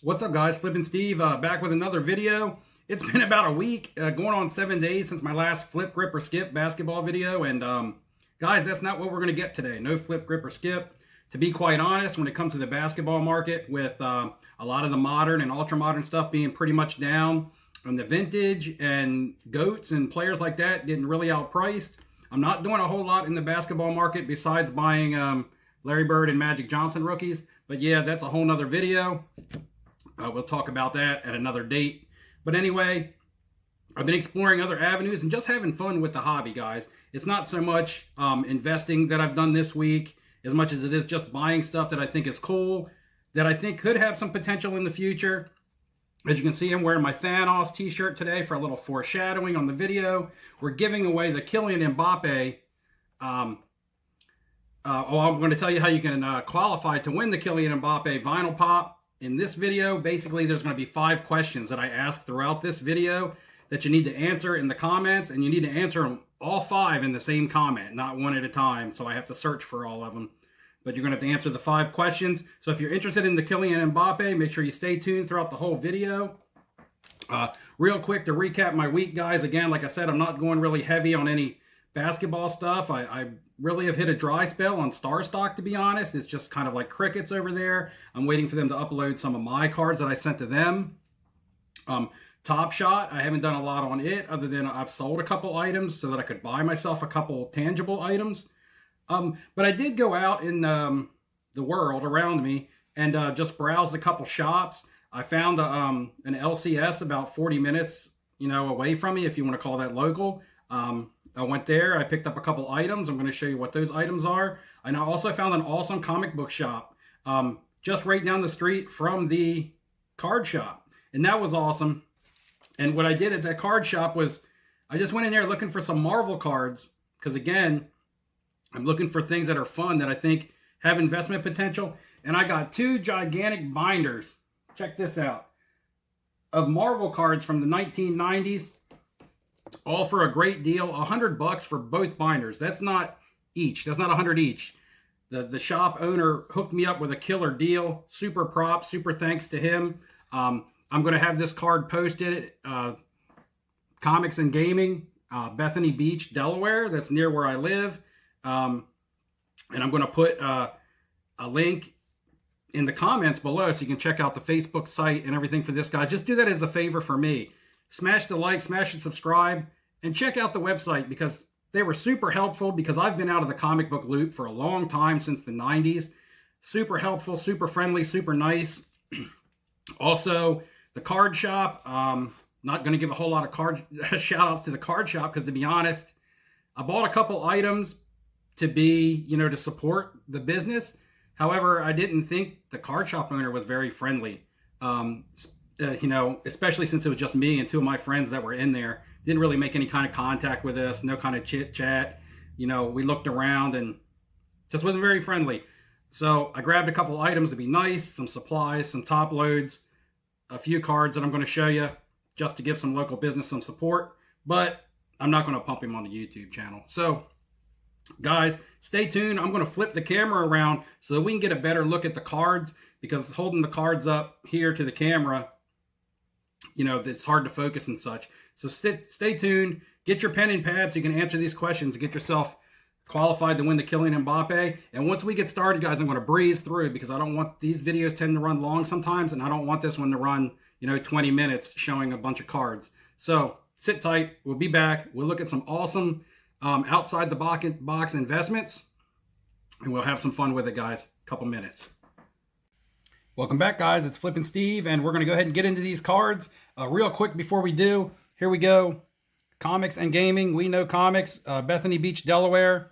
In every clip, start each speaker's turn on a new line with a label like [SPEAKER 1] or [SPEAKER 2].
[SPEAKER 1] What's up, guys? Flippin' Steve back with another video. It's been about a week, going on 7 days since my last flip, grip, or skip basketball video. And guys, that's not what we're going to get today. No flip, grip, or skip. To be quite honest, when it comes to the basketball market, with a lot of the modern and ultra modern stuff being pretty much down, and the vintage and GOATs and players like that getting really outpriced, I'm not doing a whole lot in the basketball market besides buying Larry Bird and Magic Johnson rookies. But yeah, that's a whole nother video. We'll talk about that at another date. But anyway, I've been exploring other avenues and just having fun with the hobby, guys. It's not so much investing that I've done this week as much as it is just buying stuff that I think is cool, that I think could have some potential in the future. As you can see, I'm wearing my Thanos t-shirt today for a little foreshadowing on the video. We're giving away the Kylian Mbappe. I'm going to tell you how you can qualify to win the Kylian Mbappe vinyl pop. In this video, basically, there's going to be 5 questions that I ask throughout this video that you need to answer in the comments, and you need to answer them all 5 in the same comment, not one at a time, so I have to search for all of them. But you're going to have to answer the 5 questions. So if you're interested in the Kylian Mbappe, make sure you stay tuned throughout the whole video. Real quick to recap my week, guys. Again, like I said, I'm not going really heavy on any basketball stuff. I really have hit a dry spell on Star Stock, to be honest. It's just kind of like crickets over there. I'm waiting for them to upload some of my cards that I sent to them. Top Shot, I haven't done a lot on it, other than I've sold a couple items so that I could buy myself a couple tangible items. But I did go out in the world around me and just browsed a couple shops. I found an LCS about 40 minutes, away from me, if you want to call that local. I went there, I picked up a couple items. I'm going to show you what those items are. And I also found an awesome comic book shop just right down the street from the card shop. And that was awesome. And what I did at that card shop was I just went in there looking for some Marvel cards. Because again, I'm looking for things that are fun, that I think have investment potential. And I got 2 gigantic binders. Check this out. Of Marvel cards from the 1990s. All for a great deal. $100 for both binders. That's not each. That's not 100 each. The shop owner hooked me up with a killer deal. Super prop. Super thanks to him. I'm going to have this card posted. Comics and Gaming, Bethany Beach, Delaware. That's near where I live. And I'm going to put a link in the comments below so you can check out the Facebook site and everything for this guy. Just do that as a favor for me. Smash the like, smash and subscribe, and check out the website because they were super helpful, because I've been out of the comic book loop for a long time, since the 90s. Super helpful, super friendly, super nice. Also, the card shop. Not going to give a whole lot of card shout outs to the card shop because, to be honest, I bought a couple items to be, to support the business. However, I didn't think the card shop owner was very friendly. Especially since it was just me and 2 of my friends that were in there. Didn't really make any kind of contact with us, no kind of chit chat. We looked around and just wasn't very friendly. So I grabbed a couple items to be nice, some supplies, some top loads, a few cards that I'm going to show you just to give some local business some support. But I'm not going to pump him on the YouTube channel. So guys, stay tuned. I'm going to flip the camera around so that we can get a better look at the cards, because holding the cards up here to the camera, it's hard to focus and such. So stay tuned. Get your pen and pad so you can answer these questions and get yourself qualified to win the Kylian Mbappe. And once we get started, guys, I'm going to breeze through, because I don't want these videos tend to run long sometimes, and I don't want this one to run, 20 minutes showing a bunch of cards. So sit tight. We'll be back. We'll look at some awesome outside the box investments, and we'll have some fun with it, guys. Couple minutes. Welcome back, guys. It's Flippin' Steve, and we're going to go ahead and get into these cards. Real quick before we do, here we go. Comics and Gaming. We know comics. Bethany Beach, Delaware.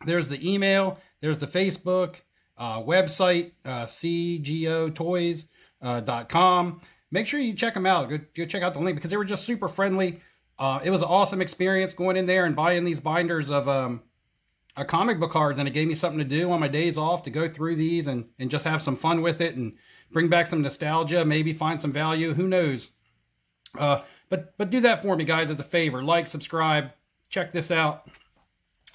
[SPEAKER 1] There's the email. There's the Facebook website, cgotoys.com. Make sure you check them out. Go check out the link, because they were just super friendly. It was an awesome experience going in there and buying these binders of comic book cards, and it gave me something to do on my days off, to go through these and just have some fun with it and bring back some nostalgia, maybe find some value, who knows. But do that for me, guys, as a favor. Like, subscribe, check this out.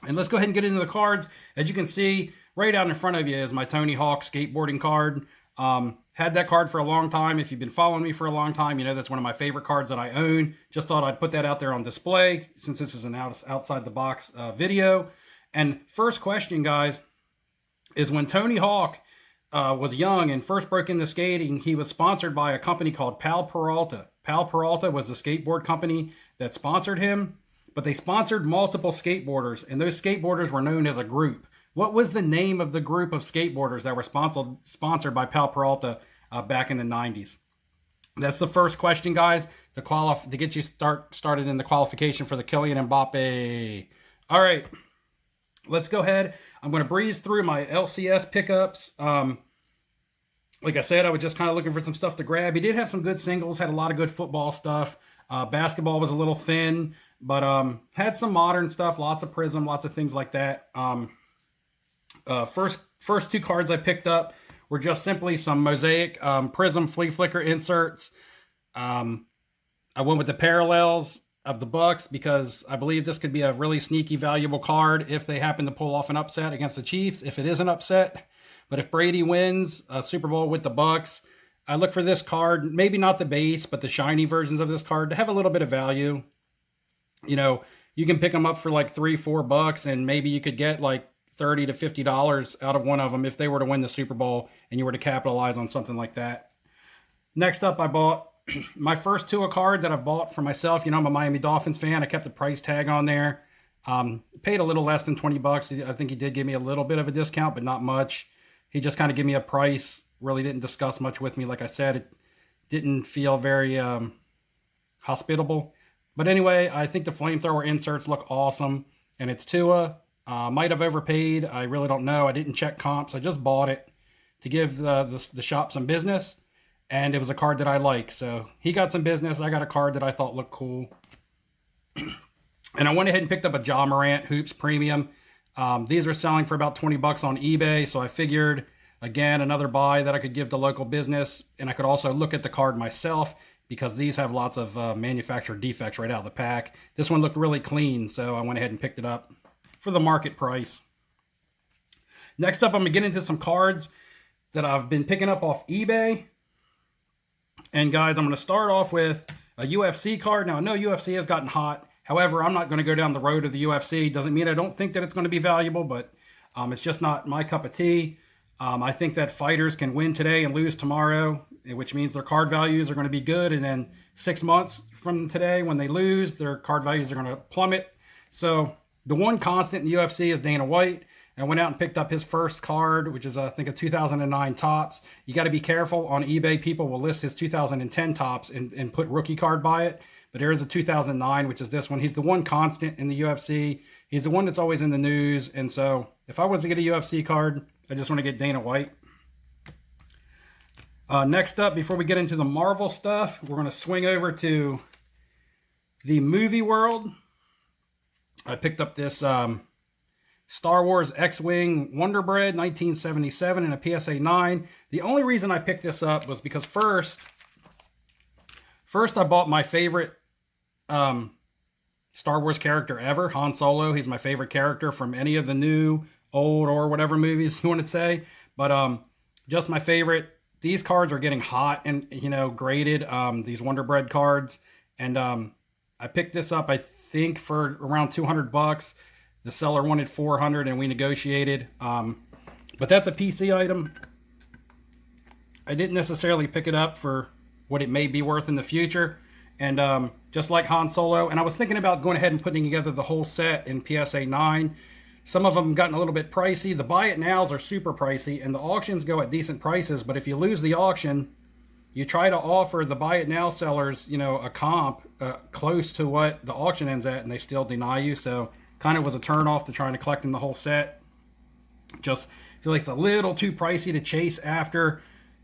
[SPEAKER 1] And let's go ahead and get into the cards. As you can see, right out in front of you is my Tony Hawk skateboarding card. Had that card for a long time. If you've been following me for a long time, you know that's one of my favorite cards that I own. Just thought I'd put that out there on display since this is an outside the box video. And first question, guys, is when Tony Hawk was young and first broke into skating, he was sponsored by a company called Pal Peralta. Pal Peralta was the skateboard company that sponsored him, but they sponsored multiple skateboarders, and those skateboarders were known as a group. What was the name of the group of skateboarders that were sponsored by Pal Peralta back in the 90s? That's the first question, guys, to get you started in the qualification for the Kylian Mbappe. All right, let's go ahead. I'm going to breeze through my LCS pickups. Like I said, I was just kind of looking for some stuff to grab. He did have some good singles, had a lot of good football stuff. Basketball was a little thin, but had some modern stuff, lots of Prism, lots of things like that. First two cards I picked up were just simply some Mosaic Prism Flea Flicker inserts. I went with the parallels of the Bucks because I believe this could be a really sneaky, valuable card if they happen to pull off an upset against the Chiefs, if it is an upset. But if Brady wins a Super Bowl with the Bucks, I look for this card, maybe not the base, but the shiny versions of this card to have a little bit of value. You know, you can pick them up for like $3-4, and maybe you could get like $30 to $50 out of one of them if they were to win the Super Bowl and you were to capitalize on something like that. Next up, I bought my first Tua card that I've bought for myself. You know, I'm a Miami Dolphins fan. I kept the price tag on there. Paid a little less than $20. I think he did give me a little bit of a discount, but not much. He just kind of gave me a price, really didn't discuss much with me. Like I said, it didn't feel very hospitable. But anyway, I think the flamethrower inserts look awesome, and it's Tua. Might have overpaid. I really don't know. I didn't check comps. I just bought it to give the shop some business, and it was a card that I like. So he got some business. I got a card that I thought looked cool. And I went ahead and picked up a Ja Morant Hoops Premium. These are selling for about $20 on eBay, so I figured, again, another buy that I could give to local business, and I could also look at the card myself because these have lots of manufacturer defects right out of the pack. This one looked really clean, so I went ahead and picked it up for the market price. Next up, I'm going to get into some cards that I've been picking up off eBay. And guys, I'm going to start off with a UFC card. Now, I know UFC has gotten hot. However, I'm not going to go down the road of the UFC. Doesn't mean I don't think that it's going to be valuable, but it's just not my cup of tea. I think that fighters can win today and lose tomorrow, which means their card values are going to be good. And then 6 months from today, when they lose, their card values are going to plummet. So the one constant in the UFC is Dana White. I went out and picked up his first card, which is, I think, a 2009 Topps. You got to be careful. On eBay, people will list his 2010 Topps and put rookie card by it. But there is a 2009, which is this one. He's the one constant in the UFC. He's the one that's always in the news. And so if I was to get a UFC card, I just want to get Dana White. Next up, before we get into the Marvel stuff, we're going to swing over to the movie world. I picked up this Star Wars X-Wing Wonder Bread 1977 in a PSA 9. The only reason I picked this up was because first I bought my favorite Star Wars character ever, Han Solo. He's my favorite character from any of the new, old, or whatever movies you want to say. But just my favorite. These cards are getting hot and, you know, graded, these Wonder Bread cards. And I picked this up, I think, for around $200. The seller wanted $400 and we negotiated. But that's a PC item. I didn't necessarily pick it up for what it may be worth in the future. And just like Han Solo, and I was thinking about going ahead and putting together the whole set in PSA 9. Some of them gotten a little bit pricey. The buy it nows are super pricey, and the auctions go at decent prices. But if you lose the auction, you try to offer the buy it now sellers, you know, a comp close to what the auction ends at, and they still deny you. So kind of was a turn off to trying to collect in the whole set. Just feel like it's a little too pricey to chase after.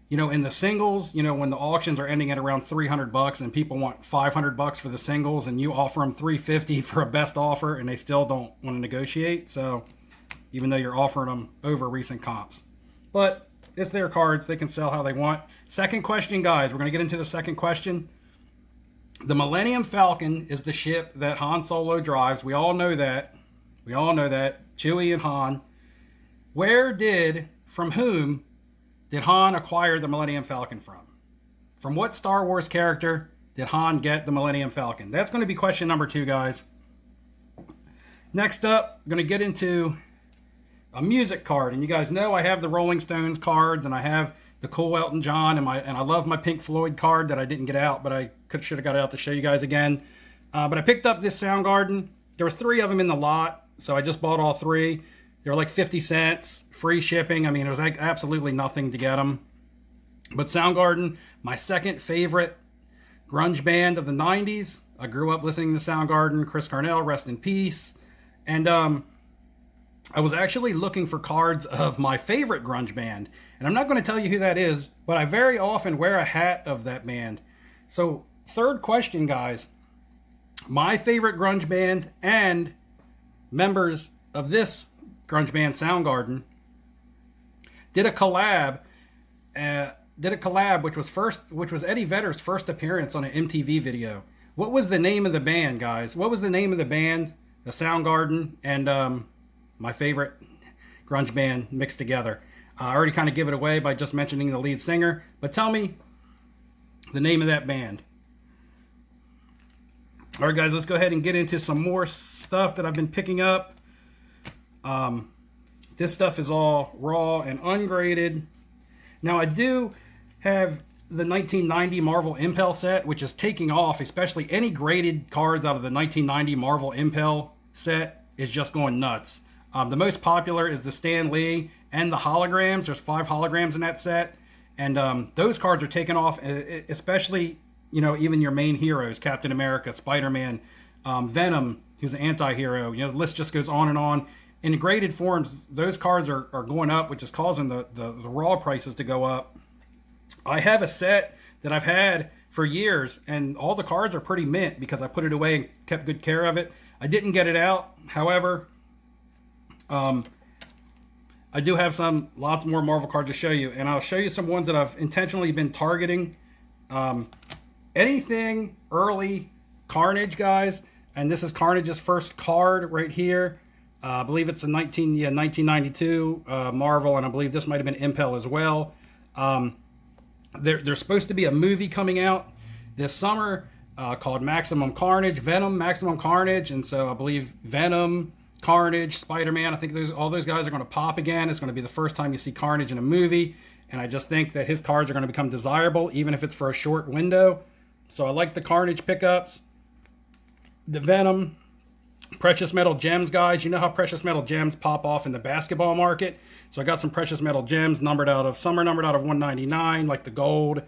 [SPEAKER 1] You know, in the singles, you know, when the auctions are ending at around $300 and people want $500 for the singles and you offer them $350 for a best offer and they still don't want to negotiate. So even though you're offering them over recent comps, but it's their cards. They can sell how they want. Second question, guys, we're going to get into the second question. The Millennium Falcon is the ship that Han Solo drives. We all know that. Chewie and Han. From whom did Han acquire the Millennium Falcon from? From what Star Wars character did Han get the Millennium Falcon? That's going to be question number 2, guys. Next up, I'm going to get into a music card. And you guys know I have the Rolling Stones cards, and I have the cool Elton John, and I love my Pink Floyd card that I didn't get out, but I should have got it out to show you guys again. But I picked up this Soundgarden. There was 3 of them in the lot, so I just bought all 3. They were like 50 cents, free shipping. I mean, it was like absolutely nothing to get them. But Soundgarden, my second favorite grunge band of the 90s. I grew up listening to Soundgarden. Chris Cornell, rest in peace. And I was actually looking for cards of my favorite grunge band. And I'm not going to tell you who that is, but I very often wear a hat of that band. So, third question, guys. My favorite grunge band and members of this grunge band, Soundgarden, did a collab, which was Eddie Vedder's first appearance on an MTV video. What was the name of the band, guys? What was the name of the band? The Soundgarden and my favorite grunge band mixed together. I already kind of give it away by just mentioning the lead singer, but tell me the name of that band. All right, guys, let's go ahead and get into some more stuff that I've been picking up. This stuff is all raw and ungraded. Now, I do have the 1990 Marvel Impel set, which is taking off, especially any graded cards out of the 1990 Marvel Impel set is just going nuts. The most popular is the Stan Lee and the holograms. There's 5 holograms in that set. And those cards are taking off, especially, you know, even your main heroes, Captain America, Spider-Man, Venom, who's an anti-hero. You know, the list just goes on and on. In graded forms, those cards are going up, which is causing the raw prices to go up. I have a set that I've had for years, and all the cards are pretty mint because I put it away and kept good care of it. I didn't get it out. However, I do have lots more Marvel cards to show you, and I'll show you some ones that I've intentionally been targeting. Anything early Carnage, guys, and this is Carnage's first card right here. I believe it's a 1992 Marvel, and I believe this might have been Impel as well. There's supposed to be a movie coming out this summer called Maximum Carnage, Venom, Maximum Carnage, and so I believe Venom, Carnage, Spider-Man, I think all those guys are going to pop again. It's going to be the first time you see Carnage in a movie, and I just think that his cards are going to become desirable, even if it's for a short window. So I like the Carnage pickups, the Venom, Precious Metal Gems, guys. You know how Precious Metal Gems pop off in the basketball market? So I got some Precious Metal Gems some are numbered out of 199, like the gold,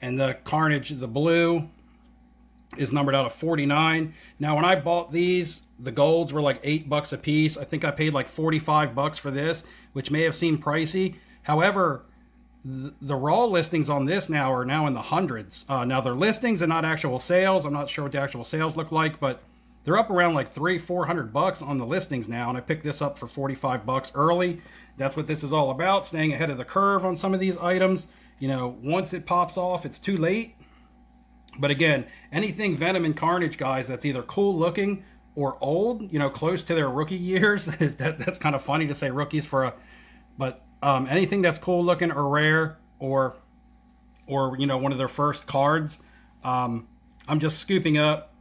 [SPEAKER 1] and the Carnage, the blue, is numbered out of 49. Now, when I bought these, the golds were like $8 a piece. I think I paid like $45 for this, which may have seemed pricey. However, the raw listings on this are now in the hundreds. Now, they're listings and not actual sales. I'm not sure what the actual sales look like, but they're up around like $300-400 on the listings now, and I picked this up for $45 early. That's what this is all about, staying ahead of the curve on some of these items. You know, once it pops off, it's too late. But again, anything Venom and Carnage, guys, that's either cool looking or old, you know, close to their rookie years. That's kind of funny to say rookies but anything that's cool looking or rare or you know, one of their first cards, I'm just scooping up,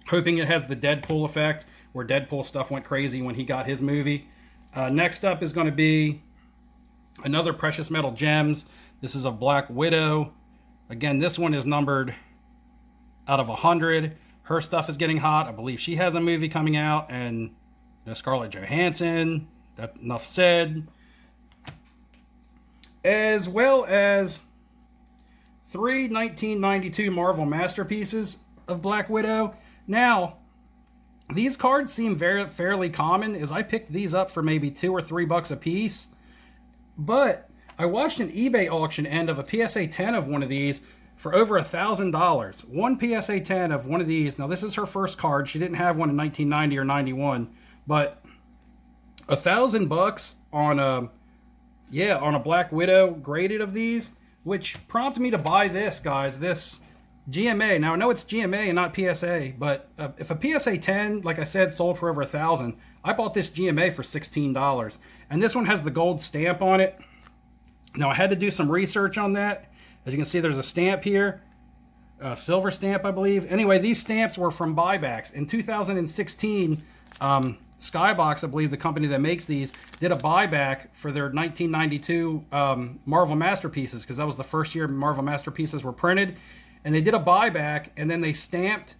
[SPEAKER 1] hoping it has the Deadpool effect, where Deadpool stuff went crazy when he got his movie. Next up is going to be another Precious Metal Gems. This is a Black Widow. Again, this one is numbered out of 100. Her stuff is getting hot. I believe she has a movie coming out, and you know, Scarlett Johansson. That's enough said. As well as 3 1992 Marvel masterpieces of Black Widow. Now, these cards seem fairly common, as I picked these up for maybe $2 or $3 a piece. But I watched an eBay auction end of a PSA 10 of one of these for over $1,000. One PSA 10 of one of these. Now, this is her first card. She didn't have one in 1990 or 91, but $1,000 on a Black Widow graded of these, which prompted me to buy this, guys. This GMA. Now, I know it's GMA and not PSA, but if a PSA 10, like I said, sold for over $1,000, I bought this GMA for $16. And this one has the gold stamp on it. Now, I had to do some research on that. As you can see, there's a stamp here. A silver stamp, I believe. Anyway, these stamps were from buybacks. In 2016, Skybox, I believe the company that makes these, did a buyback for their 1992 Marvel Masterpieces, because that was the first year Marvel Masterpieces were printed. And they did a buyback, and then they stamped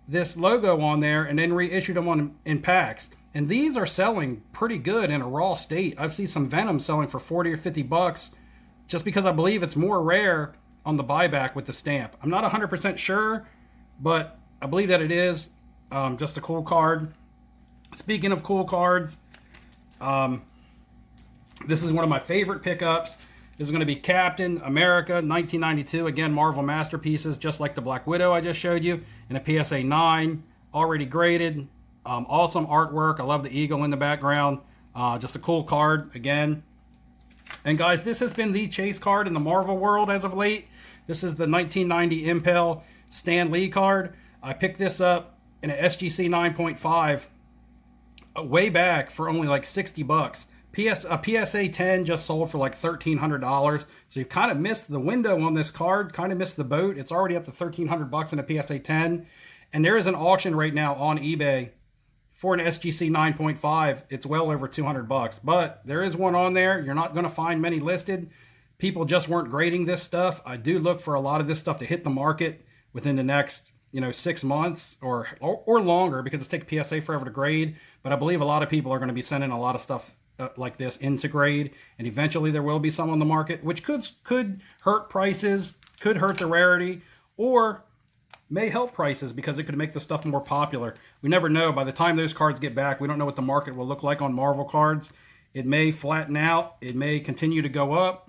[SPEAKER 1] this logo on there and then reissued them in packs. And these are selling pretty good in a raw state. I've seen some Venom selling for 40 or 50 bucks just because I believe it's more rare on the buyback with the stamp. I'm not 100% sure, but I believe that it is. Just a cool card. Speaking of cool cards, this is one of my favorite pickups. This is going to be Captain America 1992. Again, Marvel Masterpieces, just like the Black Widow I just showed you, in a PSA 9, already graded. Awesome artwork. I love the eagle in the background. Just a cool card, again. And guys, this has been the chase card in the Marvel world as of late. This is the 1990 Impel Stan Lee card. I picked this up in an SGC 9.5 way back for only like 60 bucks. A PSA 10 just sold for like $1,300. So you've kind of missed the window on this card, kind of missed the boat. It's already up to $1,300 bucks in a PSA 10. And there is an auction right now on eBay for an SGC 9.5. It's well over 200 bucks. But there is one on there. You're not going to find many listed. People just weren't grading this stuff. I do look for a lot of this stuff to hit the market within the next, 6 months or longer, because it's taking PSA forever to grade. But I believe a lot of people are going to be sending a lot of stuff like this into grade, and eventually there will be some on the market, which could hurt prices, could hurt the rarity, or may help prices because it could make the stuff more popular. We never know. By the time those cards get back, we don't know what the market will look like on Marvel cards. It may flatten out. It may continue to go up.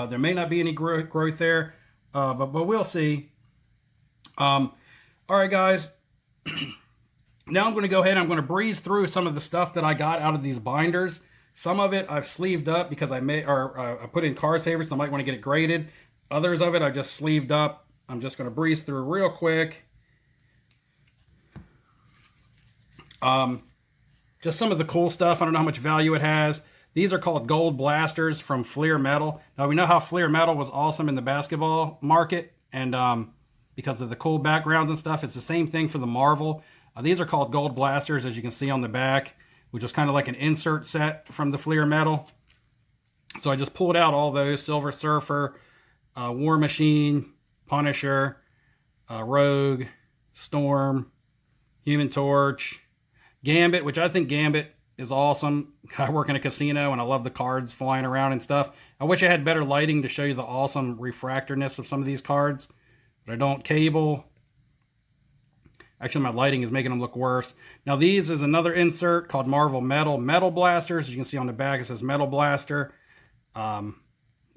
[SPEAKER 1] There may not be any growth there, but we'll see. All right, guys. Now I'm going to go ahead and I'm going to breeze through some of the stuff that I got out of these binders. Some of it I've sleeved up because I put in card savers, so I might want to get it graded. Others of it I just sleeved up. I'm just going to breeze through real quick. Just some of the cool stuff. I don't know how much value it has. These are called gold blasters from Fleer Metal. Now we know how Fleer Metal was awesome in the basketball market, and because of the cool backgrounds and stuff, it's the same thing for the Marvel. These are called gold blasters, as you can see on the back, which is kind of like an insert set from the Fleer Metal. So I just pulled out all those: Silver Surfer, War Machine, Punisher, Rogue, Storm, Human Torch, Gambit, which I think Gambit is awesome. I work in a casino and I love the cards flying around and stuff. I wish I had better lighting to show you the awesome refractorness of some of these cards, but I don't. Cable. Actually, my lighting is making them look worse. Now, these is another insert called Marvel Metal Blasters. As you can see on the back, it says Metal Blaster.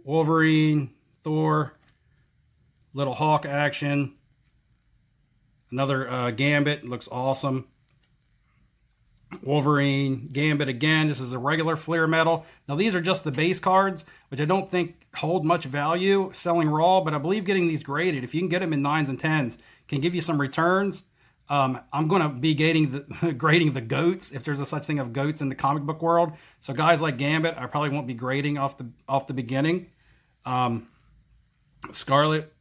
[SPEAKER 1] Wolverine, Thor, little Hawk action. Another Gambit, looks awesome. Wolverine, Gambit again. This is a regular Fleer Metal. Now, these are just the base cards, which I don't think hold much value selling raw, but I believe getting these graded, if you can get them in 9s and 10s, can give you some returns. I'm going to be grading the goats, if there's a such thing of goats in the comic book world. So guys like Gambit, I probably won't be grading off the beginning. Scarlet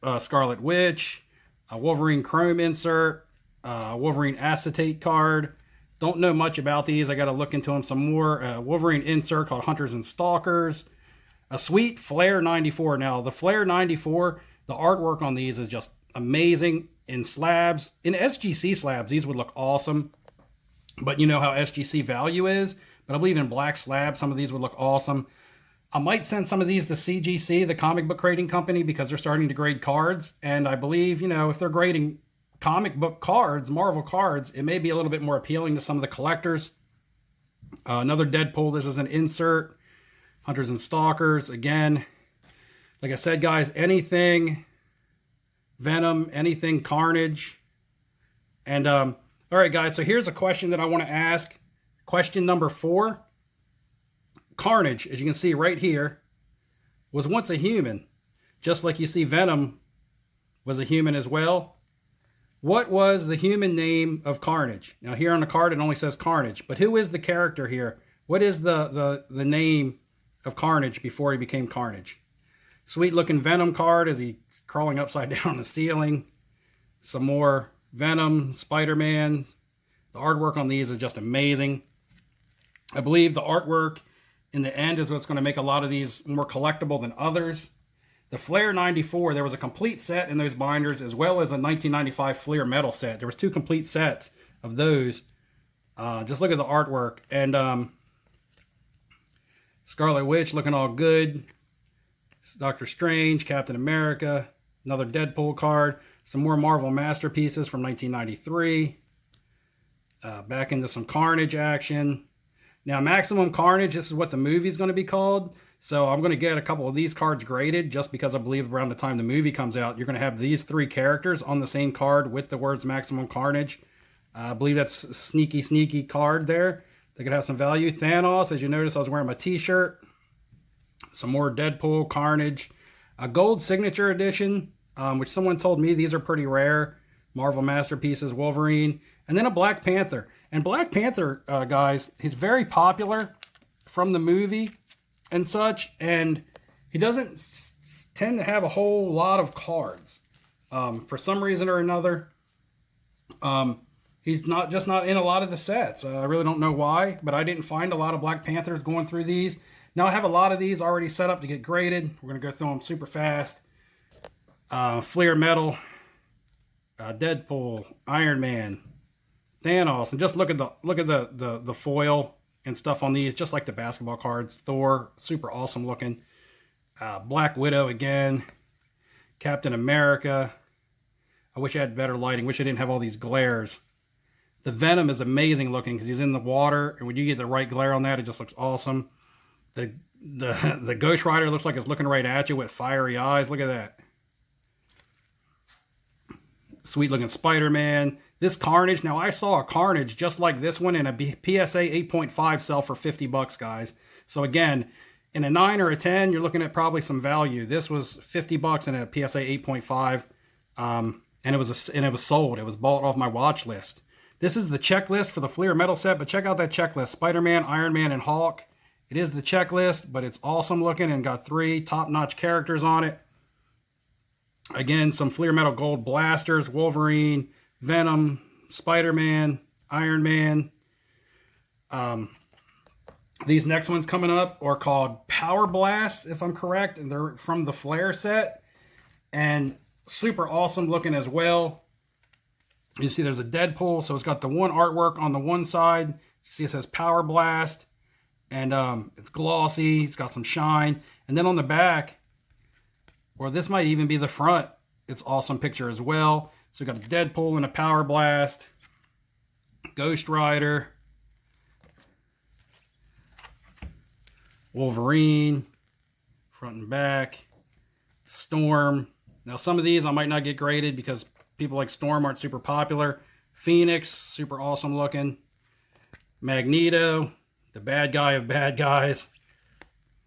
[SPEAKER 1] Witch, a Wolverine Chrome insert, Wolverine acetate card. Don't know much about these. I got to look into them some more. Wolverine insert called Hunters and Stalkers. A sweet Flare 94. Now, the Flare 94, the artwork on these is just amazing. In slabs, in SGC slabs, these would look awesome. But you know how SGC value is. But I believe in black slabs, some of these would look awesome. I might send some of these to CGC, the comic book grading company, because they're starting to grade cards. And I believe, if they're grading comic book cards, Marvel cards, it may be a little bit more appealing to some of the collectors. Another Deadpool. This is an insert. Hunters and Stalkers. Again, like I said, guys, anything Venom, anything Carnage. And all right, guys, so here's a question that I want to ask. Question number 4. Carnage, as you can see right here, was once a human, just like you see Venom was a human as well. What was the human name of Carnage? Now here on the card it only says Carnage, but who is the character here? What is the name of Carnage before he became Carnage. Sweet looking Venom card as he's crawling upside down on the ceiling. Some more Venom, Spider-Man. The artwork on these is just amazing. I believe the artwork in the end is what's going to make a lot of these more collectible than others. The Flair 94, there was a complete set in those binders, as well as a 1995 Flair metal set. There was 2 complete sets of those. Just look at the artwork. And Scarlet Witch looking all good. Doctor Strange, Captain America, another Deadpool card. Some more Marvel Masterpieces from 1993. Back into some Carnage action. Now, Maximum Carnage, this is what the movie's going to be called. So I'm going to get a couple of these cards graded just because I believe around the time the movie comes out, you're going to have these 3 characters on the same card with the words Maximum Carnage. I believe that's a sneaky card there. They could have some value. Thanos, as you notice, I was wearing my t-shirt. Some more Deadpool, Carnage. A gold signature edition, which someone told me these are pretty rare. Marvel Masterpieces, Wolverine. And then a Black Panther. And Black Panther, guys, he's very popular from the movie and such. And he doesn't tend to have a whole lot of cards. For some reason or another, he's not in a lot of the sets. I really don't know why, but I didn't find a lot of Black Panthers going through these. Now I have a lot of these already set up to get graded. We're going to go through them super fast. Flair Metal, Deadpool, Iron Man, Thanos, and just look at the foil and stuff on these, just like the basketball cards. Thor, super awesome looking. Black Widow again. Captain America. I wish I had better lighting. Wish I didn't have all these glares. The Venom is amazing looking because he's in the water, and when you get the right glare on that, it just looks awesome. The Ghost Rider looks like it's looking right at you with fiery eyes. Look at that. Sweet looking Spider-Man. This Carnage. Now I saw a Carnage just like this one in a PSA 8.5 sell for $50, guys. So again, in a 9 or a 10, you're looking at probably some value. This was $50 in a PSA 8.5, and it was sold. It was bought off my watch list. This is the checklist for the Flair Metal set, but check out that checklist: Spider-Man, Iron Man, and Hulk. It is the checklist, but it's awesome looking and got 3 top-notch characters on it. Again, some Flair Metal Gold blasters: Wolverine, Venom, Spider-Man, Iron Man. These next ones coming up are called Power Blasts, if I'm correct, and they're from the Flair set. And super awesome looking as well. You see there's a Deadpool, so it's got the one artwork on the one side. You see it says Power Blast. And it's glossy, it's got some shine. And then on the back, or this might even be the front, it's awesome picture as well. So we got a Deadpool and a Power Blast, Ghost Rider, Wolverine, front and back, Storm. Now some of these I might not get graded because people like Storm aren't super popular. Phoenix, super awesome looking. Magneto, the bad guy of bad guys.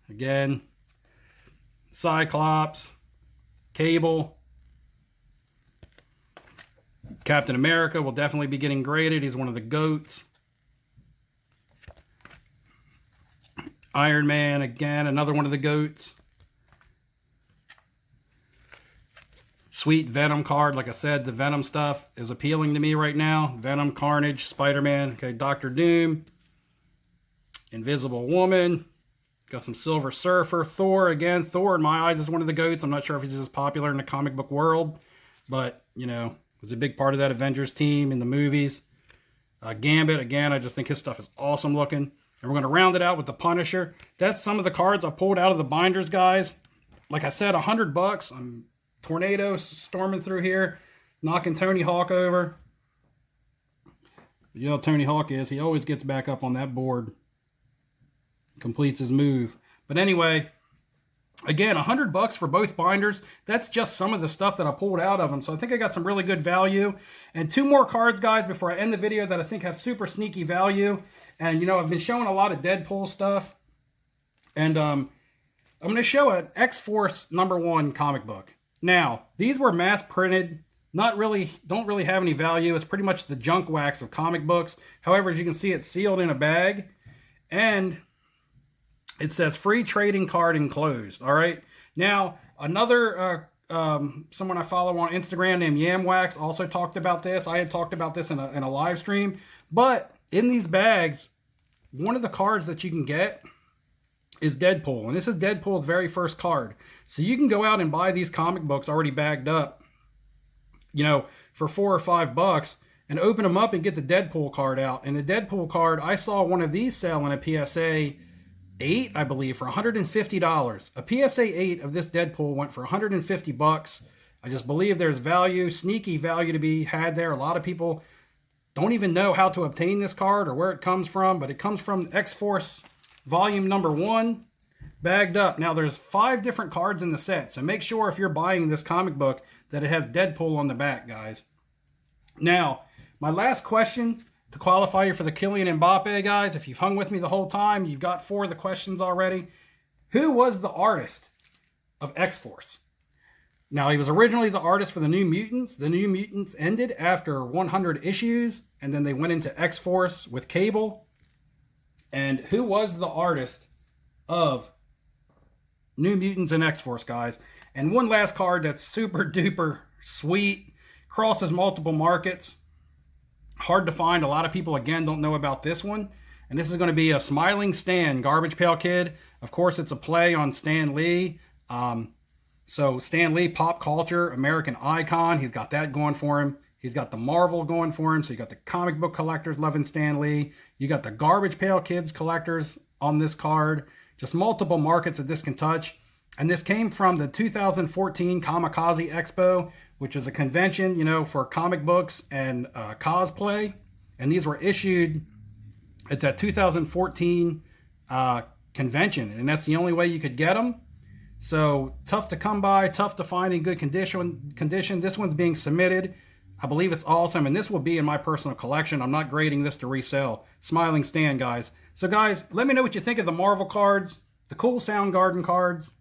[SPEAKER 1] Again, Cyclops, Cable. Captain America will definitely be getting graded. He's one of the GOATs. Iron Man, again, another one of the GOATs. Sweet Venom card. Like I said, the Venom stuff is appealing to me right now. Venom, Carnage, Spider-Man, okay, Doctor Doom, Invisible Woman. Got some Silver Surfer. Thor, again. Thor, in my eyes, is one of the GOATs. I'm not sure if he's as popular in the comic book world, but, you know, was a big part of that Avengers team in the movies. Gambit, again, I just think his stuff is awesome looking. And we're going to round it out with the Punisher. That's some of the cards I pulled out of the binders, guys. Like I said, $100. I'm tornado storming through here, knocking Tony Hawk over. You know how Tony Hawk is. He always gets back up on that board. Completes his move. But anyway, again, $100 for both binders. That's just some of the stuff that I pulled out of them. So I think I got some really good value. And 2 more cards, guys, before I end the video that I think have super sneaky value. And, you know, I've been showing a lot of Deadpool stuff. And I'm going to show an X-Force #1 comic book. Now, these were mass printed. Don't really have any value. It's pretty much the junk wax of comic books. However, as you can see, it's sealed in a bag. And It says free trading card enclosed. All right. Now, another someone I follow on Instagram named Yamwax also talked about this. I had talked about this in a live stream. But in these bags, one of the cards that you can get is Deadpool. And this is Deadpool's very first card. So you can go out and buy these comic books already bagged up, you know, for $4 or $5 and open them up and get the Deadpool card out. And the Deadpool card, I saw one of these sell in a PSA 8, I believe, for $150. A PSA 8 of this Deadpool went for $150. I just believe there's value, sneaky value to be had there. A lot of people don't even know how to obtain this card or where it comes from, but it comes from X-Force Volume number 1, bagged up. Now, there's 5 different cards in the set, so make sure if you're buying this comic book that it has Deadpool on the back, guys. Now, my last question to qualify you for the Kylian Mbappe, guys, if you've hung with me the whole time, you've got 4 of the questions already. Who was the artist of X-Force? Now, he was originally the artist for the New Mutants. The New Mutants ended after 100 issues, and then they went into X-Force with Cable. And who was the artist of New Mutants and X-Force, guys? And one last card that's super duper sweet, crosses multiple markets. Hard to find. A lot of people, again, don't know about this one. And this is going to be a Smiling Stan, Garbage Pail Kid. Of course, it's a play on Stan Lee. So Stan Lee, pop culture, American icon. He's got that going for him. He's got the Marvel going for him. So you got the comic book collectors loving Stan Lee. You got the Garbage Pail Kids collectors on this card. Just multiple markets that this can touch. And this came from the 2014 Kamikaze Expo, which is a convention, you know, for comic books and cosplay. And these were issued at that 2014 convention. And that's the only way you could get them. So tough to come by, tough to find in good condition. This one's being submitted. I believe it's awesome, and this will be in my personal collection. I'm not grading this to resell. Smiling Stan, guys. So, guys, let me know what you think of the Marvel cards, the cool Soundgarden cards,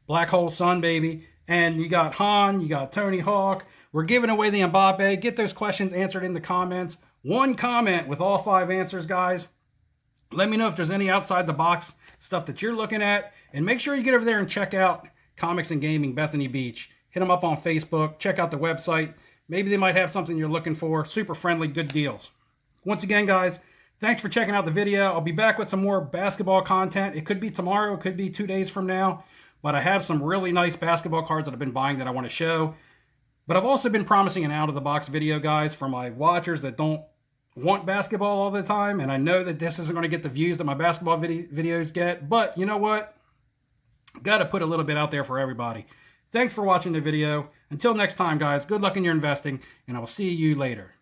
[SPEAKER 1] Black Hole Sun, baby. And you got Han, you got Tony Hawk. We're giving away the Mbappe. Get those questions answered in the comments. One comment with all 5 answers, guys. Let me know if there's any outside-the-box stuff that you're looking at. And make sure you get over there and check out Comics and Gaming Bethany Beach. Hit them up on Facebook. Check out the website. Maybe they might have something you're looking for. Super friendly, good deals. Once again, guys, thanks for checking out the video. I'll be back with some more basketball content. It could be tomorrow. It could be 2 days from now. But I have some really nice basketball cards that I've been buying that I want to show. But I've also been promising an out-of-the-box video, guys, for my watchers that don't want basketball all the time. And I know that this isn't going to get the views that my basketball videos get. But you know what? Got to put a little bit out there for everybody. Thanks for watching the video. Until next time, guys, good luck in your investing, and I will see you later.